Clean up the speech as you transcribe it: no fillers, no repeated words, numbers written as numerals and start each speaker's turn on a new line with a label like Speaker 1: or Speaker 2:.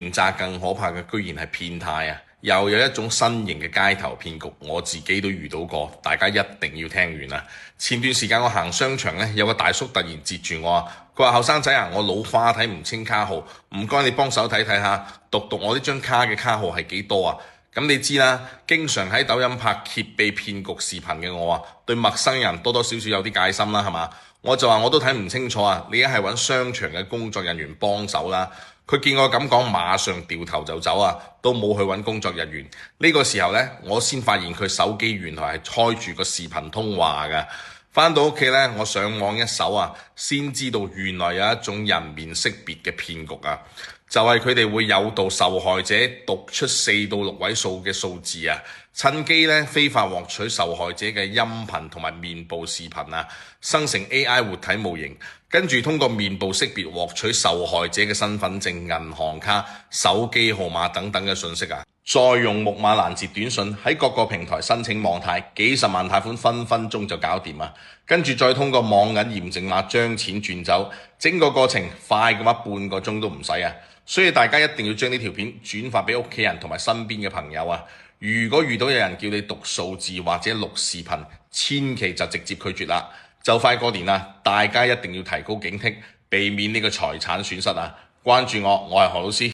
Speaker 1: 詐更可怕嘅居然係騙貸啊！又有一種新型嘅街頭騙局，我自己都遇到過，大家一定要聽完啊！前段時間我行商場呢，有個大叔突然截住我啊，佢話：後生仔啊，我老花睇唔清卡號，唔該你幫手睇睇下，讀我呢張卡嘅卡號係幾多啊？咁你知啦，經常喺抖音拍揭秘騙局視頻嘅我啊，對陌生人多多少少有啲戒心啦，係嘛？我就話我都睇唔清楚啊，你一係揾商場嘅工作人員幫手啦。佢見我咁講，馬上掉頭就走啊，都冇去揾工作人員。呢個時候呢，我先發現佢手機原來係開住個視頻通話㗎。返到屋企呢，我上網一搜啊，先知道原來有一種人面識別嘅騙局啊，就係佢哋會誘導受害者讀出4到6位數嘅數字啊，趁機呢非法獲取受害者嘅音頻同埋面部視頻啊，生成 AI 活體模型，跟住通過面部識別獲取受害者嘅身份證、銀行卡、手機號碼等等嘅信息啊，再用木馬攔截短信喺各個平台申請網貸，幾十萬貸款分分鐘就搞掂啊！跟住再通過網銀驗證碼將錢轉走，整個過程快嘅話半個鐘都唔使啊！所以大家一定要將呢條片轉發俾屋企人同埋身邊嘅朋友啊！如果遇到有人叫你讀數字或者錄視頻，千祈就直接拒絕啦！就快過年啦，大家一定要提高警惕，避免呢個財產損失啊！關注我，我係何老師。